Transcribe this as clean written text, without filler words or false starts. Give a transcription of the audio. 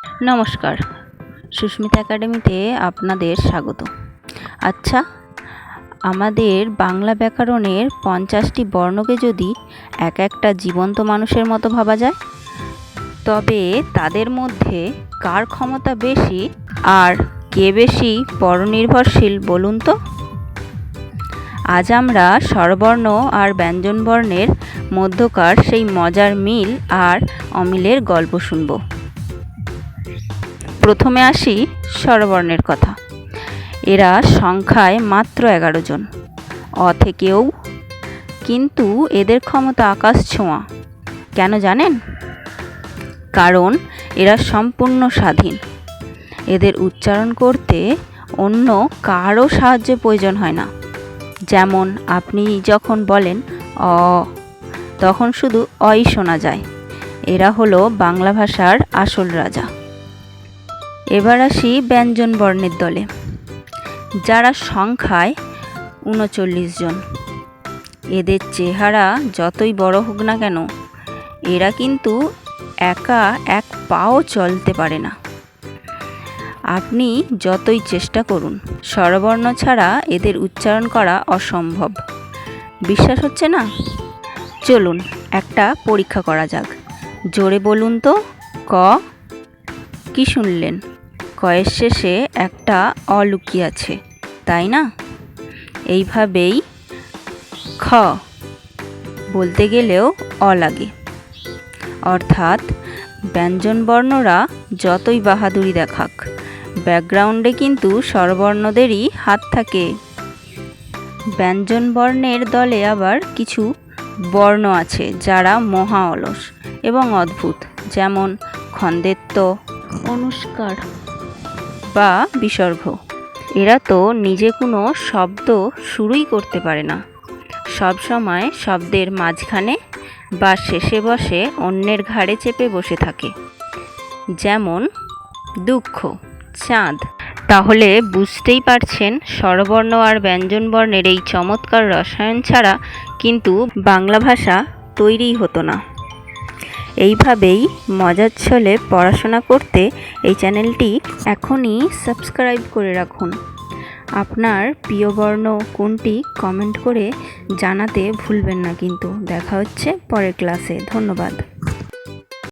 নমস্কার, সুস্মিতা একাডেমিতে আপনাদের স্বাগত। আচ্ছা, আমাদের বাংলা ব্যাকরণের 50টি বর্ণকে যদি এক একটা জীবন্ত মানুষের মতো ভাবা যায়, তবে তাদের মধ্যে কার ক্ষমতা বেশি আর কে বেশি পরনির্ভরশীল বলুন তো? আজ আমরা স্বরবর্ণ আর ব্যঞ্জনবর্ণের মধ্যকার সেই মজার মিল আর অমিলের গল্প শুনব। প্রথমে আসি স্বরবর্ণের কথা। এরা সংখ্যায় মাত্র 11 জন, অ থেকেও, কিন্তু এদের ক্ষমতা আকাশ ছোঁয়া। কেন জানেন? কারণ এরা সম্পূর্ণ স্বাধীন। এদের উচ্চারণ করতে অন্য কারও সাহায্যের প্রয়োজন হয় না। যেমন আপনি যখন বলেন অ, তখন শুধু অই শোনা যায়। এরা হলো বাংলা ভাষার আসল রাজা। এবার আসি ব্যঞ্জন বর্ণের দলে, যারা সংখ্যায় 39 জন। এদের চেহারা যতই বড় হোক না কেন, এরা কিন্তু একা এক পাও চলতে পারে না। আপনি যতই চেষ্টা করুন, স্বরবর্ণ ছাড়া এদের উচ্চারণ করা অসম্ভব। বিশ্বাস হচ্ছে না? চলুন একটা পরীক্ষা করা যাক। জোরে বলুন তো, ক। কি শুনলেন? কয়ের শেষে একটা অ লুকিয়ে আছে, তাই না? এইভাবেই খ বলতে গেলেও অ লাগে। অর্থাৎ ব্যঞ্জনবর্ণরা যতই বাহাদুরি দেখাক, ব্যাকগ্রাউন্ডে কিন্তু স্বরবর্ণদেরই হাত থাকে। ব্যঞ্জনবর্ণের দলে আবার কিছু বর্ণ আছে যারা মহা অলস এবং অদ্ভুত, যেমন খন্দেত্ব, অনুস্বার বা বিসর্গ। এরা তো নিজে কোনো শব্দ শুরুই করতে পারে না, সব সময় শব্দের মাঝখানে বা শেষে বসে অন্যের ঘাড়ে চেপে বসে থাকে, যেমন দুঃখ, চাঁদ। তাহলে বুঝতেই পারছেন, স্বরবর্ণ আর ব্যঞ্জনবর্ণের এই চমৎকার রসায়ন ছাড়া কিন্তু বাংলা ভাষা তৈরিই হতো না। এইভাবেই মজার ছলে পড়াশোনা করতে এই চ্যানেলটি এখনই সাবস্ক্রাইব করে রাখুন। আপনার প্রিয় বর্ণ কোনটি কমেন্ট করে জানাতে ভুলবেন না কিন্তু। দেখা হচ্ছে পরের ক্লাসে। ধন্যবাদ।